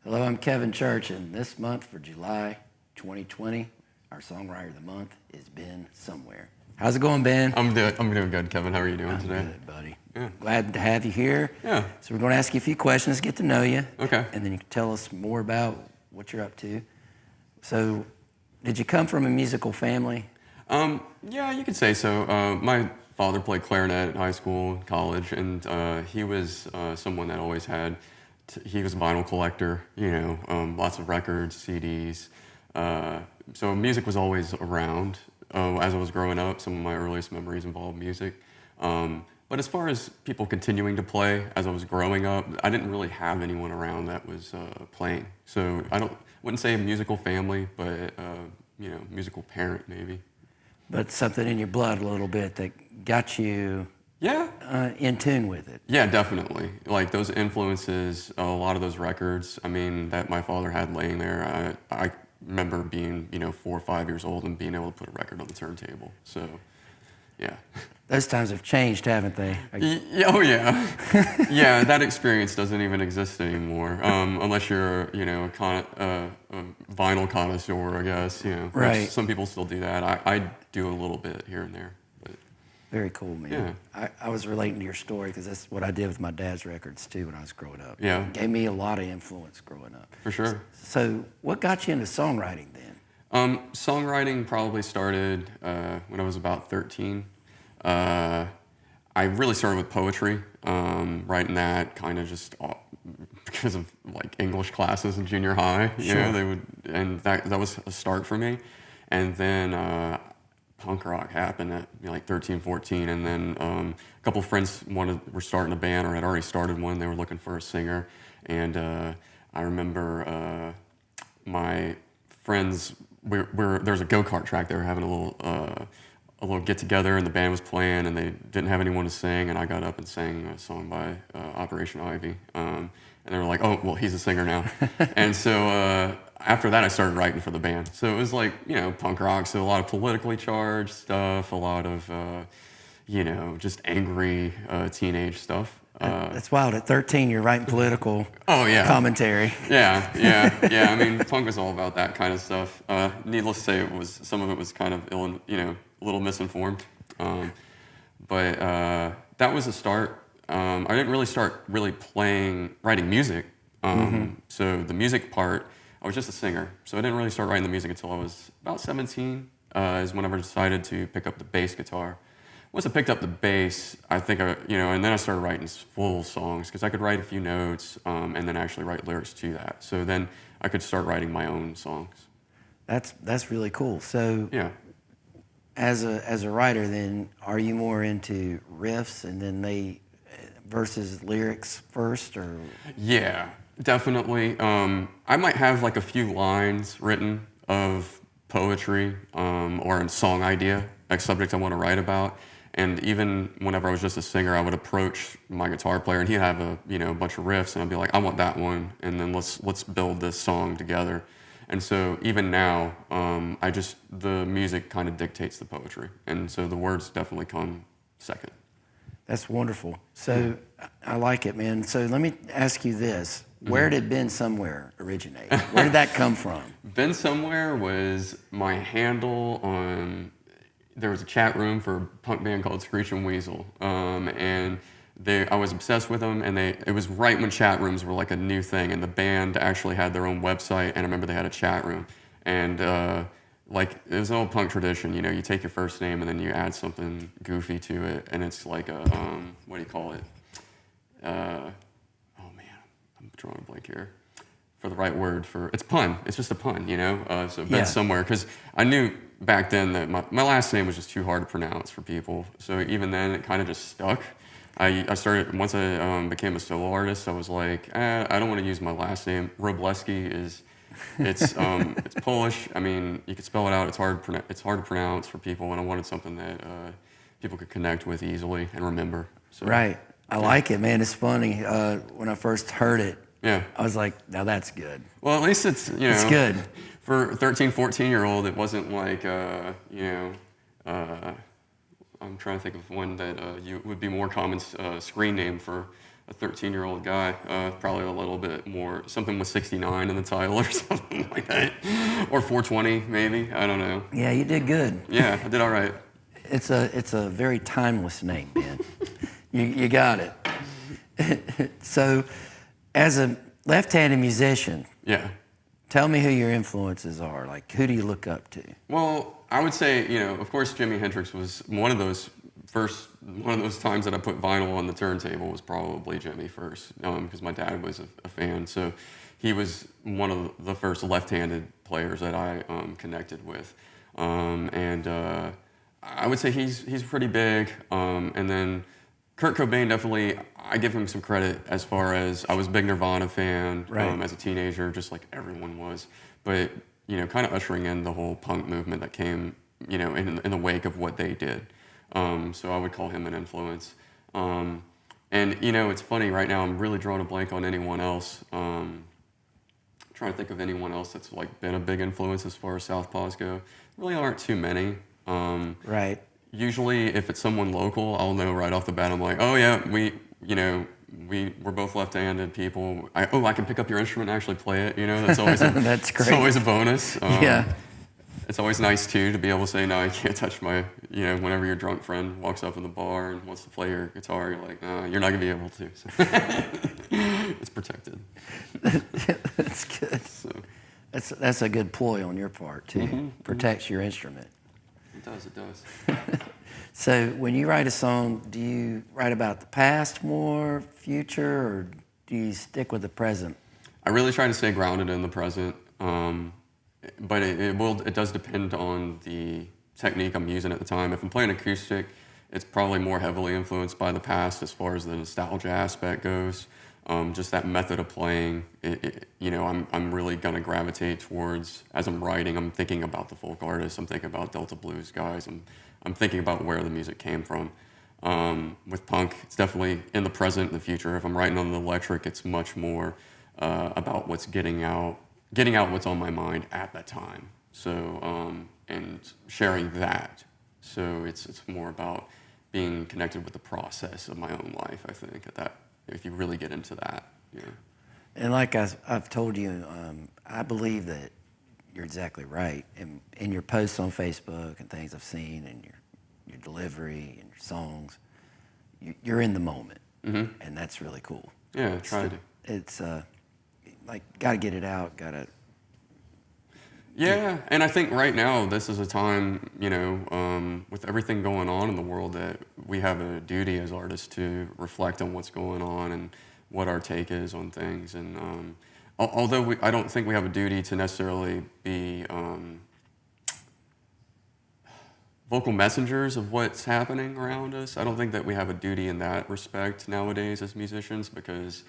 Hello, I'm Kevin Church, and this month for July 2020, our Songwriter of the Month is Ben Somewhere. How's it going, Ben? I'm doing good, Kevin. How are you doing today? Good, buddy. Yeah. Glad to have you here. Yeah. So we're going to ask you a few questions, get to know you. Okay. And then you can tell us more about what you're up to. So, did you come from a musical family? Yeah, you could say so. My father played clarinet in high school, college, and he was someone that always had. He was a vinyl collector, lots of records, CDs. So music was always around. As I was growing up, some of my earliest memories involved music. But as far as people continuing to play as I was growing up, I didn't really have anyone around that was playing. So wouldn't say a musical family, but musical parent maybe. But something in your blood a little bit that got you in tune with it. Yeah, definitely. Like those influences, a lot of those records, that my father had laying there. I remember being, 4 or 5 years old and being able to put a record on the turntable. So, yeah. Those times have changed, haven't they? Oh, yeah. Yeah, that experience doesn't even exist anymore, unless you're, a vinyl connoisseur, I guess. Right. Some people still do that. I do a little bit here and there. But very cool, man. Yeah. I was relating to your story because that's what I did with my dad's records, too, when I was growing up. Yeah. It gave me a lot of influence growing up. For sure. So what got you into songwriting then? Songwriting probably started when I was about 13. I really started with poetry, writing that kind of just because of like English classes in junior high. Sure. And that was a start for me. And then punk rock happened at like 13, 14, and then a couple of friends were starting a band or had already started one. They were looking for a singer, and I remember my friends. There's a go-kart track. They were having a little get together, and the band was playing, and they didn't have anyone to sing, and I got up and sang a song by Operation Ivy, and they were like, "Oh, well, he's a singer now," and so after that, I started writing for the band. So it was like punk rock, so a lot of politically charged stuff, a lot of just angry teenage stuff. That's wild. At 13, you're writing political commentary. Yeah. Punk was all about that kind of stuff. Needless to say, some of it was kind of a little misinformed. But that was a start. I didn't really start writing music. So the music part, I was just a singer. So I didn't really start writing the music until I was about 17. Is whenever I decided to pick up the bass guitar. Once I picked up the bass, I think and then I started writing full songs because I could write a few notes and then actually write lyrics to that. So then I could start writing my own songs. That's really cool. So yeah, as a writer, then are you more into riffs and then versus lyrics first, or? Yeah, definitely. I might have like a few lines written of poetry or a song idea, like subject I want to write about. And even whenever I was just a singer, I would approach my guitar player, and he'd have a bunch of riffs, and I'd be like, I want that one, and then let's build this song together. And so even now, the music kind of dictates the poetry, and so the words definitely come second. That's wonderful. So I like it, man. So let me ask you this: where did Ben Somewhere originate? Where did that come from? Ben Somewhere was my handle on. There was a chat room for a punk band called Screeching Weasel, and I was obsessed with them. And it was right when chat rooms were like a new thing, and the band actually had their own website. And I remember they had a chat room, and it was an old punk tradition. You take your first name and then you add something goofy to it, and it's like a what do you call it? Oh man, I'm drawing a blank here. For the right word it's pun. It's just a pun, So Ben Somewhere, because I knew back then that my last name was just too hard to pronounce for people. So even then, it kind of just stuck. I started once I became a solo artist. I was like, I don't want to use my last name. Robleski it's Polish. You could spell it out. It's hard to pronounce for people, and I wanted something that people could connect with easily and remember. So, right. I like it, man. It's funny. When I first heard it, yeah, I was like, now that's good. Well, at least it's it's good. For a 13, 14-year-old, it wasn't like I'm trying to think of one that would be more common screen name for a 13-year-old guy, probably a little bit more, something with 69 in the title or something like that, or 420 maybe. I don't know. Yeah, you did good. Yeah, I did all right. It's a very timeless name, Ben. You got it. So, as a left-handed musician, Yeah. tell me who your influences are. Like, who do you look up to? Well, I would say, of course, Jimi Hendrix was one of those times that I put vinyl on the turntable was probably Jimi first, because my dad was a fan. So he was one of the first left-handed players that I connected with, and I would say he's pretty big. And then Kurt Cobain, definitely, I give him some credit as far as I was a big Nirvana fan Right. as a teenager, just like everyone was. But, kind of ushering in the whole punk movement that came, in the wake of what they did. So I would call him an influence. And, it's funny, right now I'm really drawing a blank on anyone else. Trying to think of anyone else that's like been a big influence as far as Southpaws go. Really aren't too many. Right. Usually, if it's someone local, I'll know right off the bat. I'm like, oh yeah, we're both left-handed people. I can pick up your instrument and actually play it. That's always That's great. It's always a bonus. Yeah. It's always nice too to be able to say, no, I can't touch my. Whenever your drunk friend walks up in the bar and wants to play your guitar, you're like, you're not gonna be able to. So it's protected. That's good. So That's a good ploy on your part too. Protects your instrument. it does. So when you write a song, do you write about the past more, future, or do you stick with the present? I really try to stay grounded in the present, but it does depend on the technique I'm using at the time. If I'm playing acoustic, it's probably more heavily influenced by the past as far as the nostalgia aspect goes. Just that method of playing, I'm really gonna gravitate towards, as I'm writing, I'm thinking about the folk artists, I'm thinking about Delta Blues guys, I'm thinking about where the music came from. With punk, it's definitely in the present and the future. If I'm writing on the electric, it's much more about what's getting out what's on my mind at that time. So, and sharing that. So it's more about being connected with the process of my own life, I think, if you really get into that. Yeah. And like I've told you, I believe that you're exactly right. In your posts on Facebook and things I've seen, and your delivery and your songs, you're in the moment, and that's really cool. Yeah, try to. It's like got to get it out. Yeah, and I think right now this is a time, with everything going on in the world, that we have a duty as artists to reflect on what's going on and what our take is on things. And although I don't think we have a duty to necessarily be vocal messengers of what's happening around us, I don't think that we have a duty in that respect nowadays as musicians, because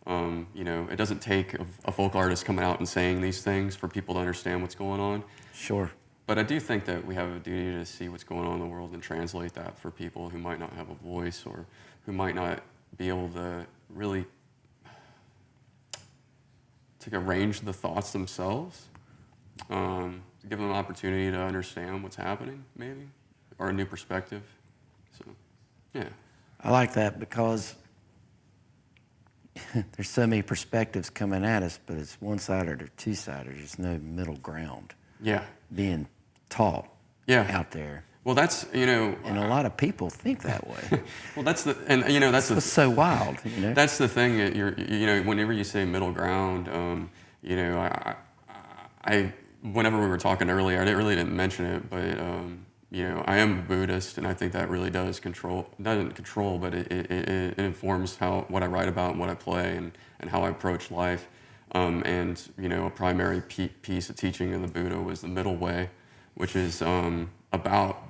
it doesn't take a folk artist coming out and saying these things for people to understand what's going on. Sure. But I do think that we have a duty to see what's going on in the world and translate that for people who might not have a voice, or who might not be able to really arrange the thoughts themselves. Give them an opportunity to understand what's happening, maybe, or a new perspective. So, yeah. I like that because there's so many perspectives coming at us, but it's one-sided or two-sided. There's no middle ground Yeah. being taught out there. Well, that's, And a lot of people think that way. well, that's It's so wild, That's the thing. Whenever you say middle ground, I whenever we were talking earlier, I didn't mention it, but I am a Buddhist, and I think that really doesn't control, but it informs what I write about and what I play, and how I approach life. And a primary piece of teaching in the Buddha was the middle way, which is about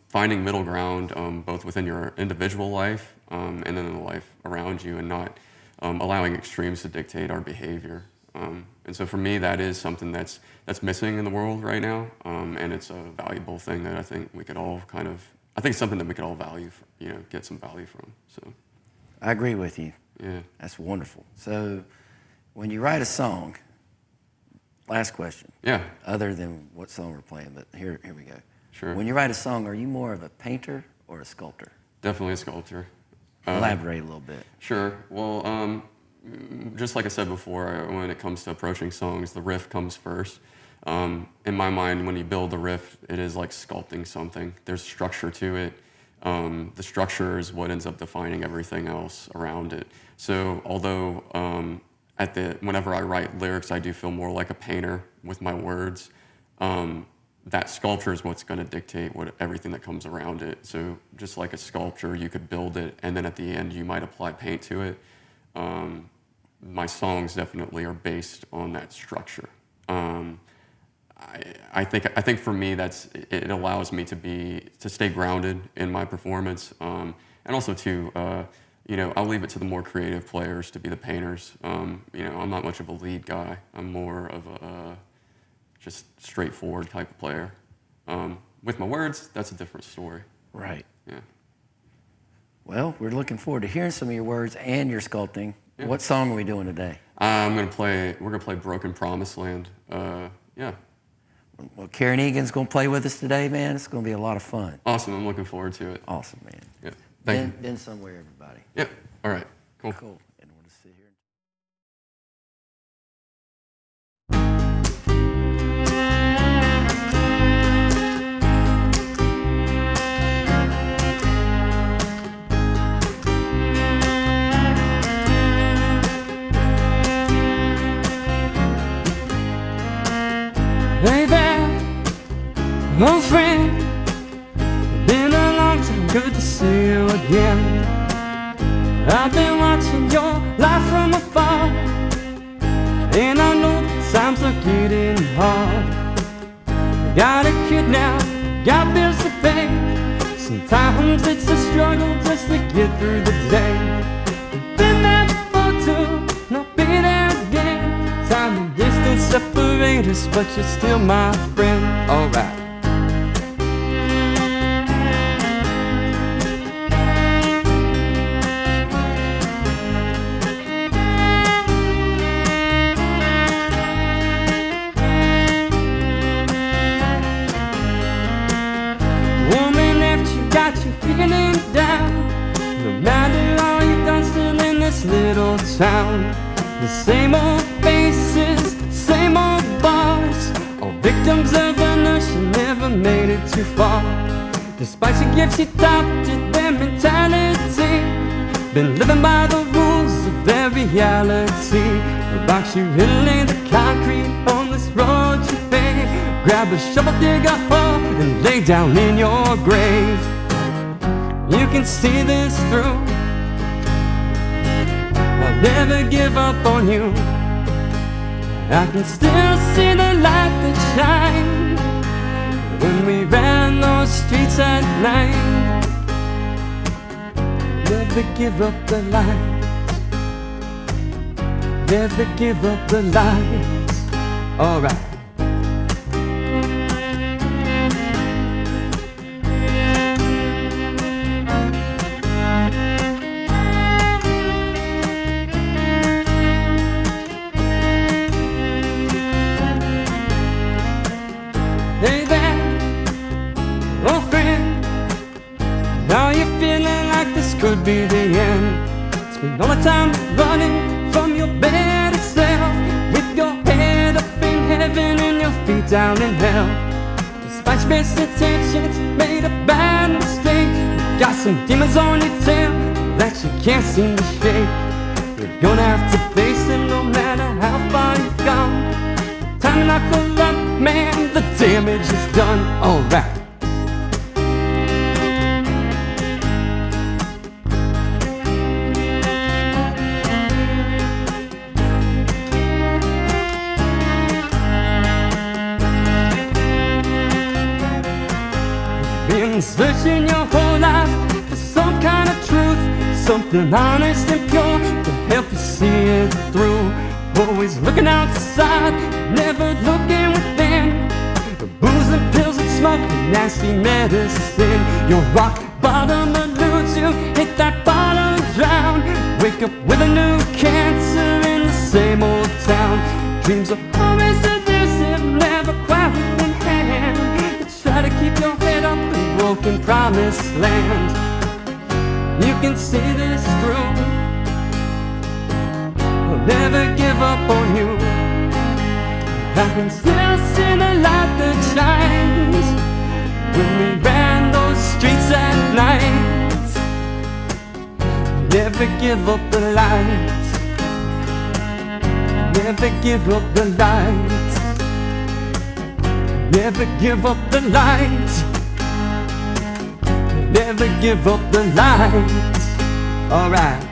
finding middle ground, both within your individual life and then in the life around you, and not allowing extremes to dictate our behavior. And so for me, that is something that's missing in the world right now, and it's a valuable thing that I think we could all it's something that we could all value, get some value from. So I agree with you. Yeah. That's wonderful. So when you write a song, last question. Yeah. Other than what song we're playing, but here we go. Sure. When you write a song, are you more of a painter or a sculptor? Definitely a sculptor. Elaborate a little bit. Sure. Well, just like I said before, when it comes to approaching songs, the riff comes first. In my mind, when you build a riff, it is like sculpting something. There's structure to it. The structure is what ends up defining everything else around it. So although whenever I write lyrics, I do feel more like a painter with my words, that sculpture is what's going to dictate everything that comes around it. So just like a sculpture, you could build it, and then at the end, you might apply paint to it. My songs definitely are based on that structure. I think for me, it allows me to stay grounded in my performance, and also to I'll leave it to the more creative players to be the painters. I'm not much of a lead guy. I'm more of a just straightforward type of player. With my words, that's a different story. Right. Yeah. Well, we're looking forward to hearing some of your words and your sculpting. Yeah. What song are we doing today? We're gonna play Broken Promised Land. Yeah. Well, Karen Egan's going to play with us today, man. It's going to be a lot of fun. Awesome. I'm looking forward to it. Awesome, man. Yeah. Thank you. Been somewhere, everybody. Yep. All right. Cool. Cool. And we'll just sit here. Hey there, old friend. Been a long time, good to see you again. I've been watching your life from afar, and I know times are getting hard. Got a kid now, got bills to pay. Sometimes it's a struggle just to get through the day. Been there before too, not be there again. Time and distance separate us, but you're still my friend. Alright. Woman, after you got you feeling down, no matter all you've done, still in this little town. The same old faces, same old bars, all victims of inertia, never made it too far. Despite your gifts, you adopted their mentality, been living by the rules of their reality. About you inlay the concrete on this road you pave. Grab a shovel, dig a hole, and lay down in your grave. You can see this through, I'll never give up on you. I can still see the light that shines when we ran those streets at night. Never give up the light, never give up the light. Alright. Hey there, old friend. Now you're feeling like this could be the end. Spend all the time running from your better self, with your head up in heaven and your feet down in hell. Despite your best intentions, made a bad mistake. Got some demons on your tail that you can't seem to shake. You're gonna have to face them no matter how far you've gone. Time to knuckle up, man, the damage is done. Alright. Been searching your whole life for some kind of truth, something honest and pure to help you see it through. Always looking outside, never looking within. The booze and pills and smoke and nasty medicine. Your rock bottom eludes you, hit that bottom drown. Wake up with a new cancer in the same old town. Dreams are always elusive, never quite in hand. You try to keep your head up in broken promised land. You can see this through. I'll never give up on you. I can still see the light that shines when we ran those streets at night. Never give up the lights. Never give up the lights. Never give up the lights. Never give up the lights. All right.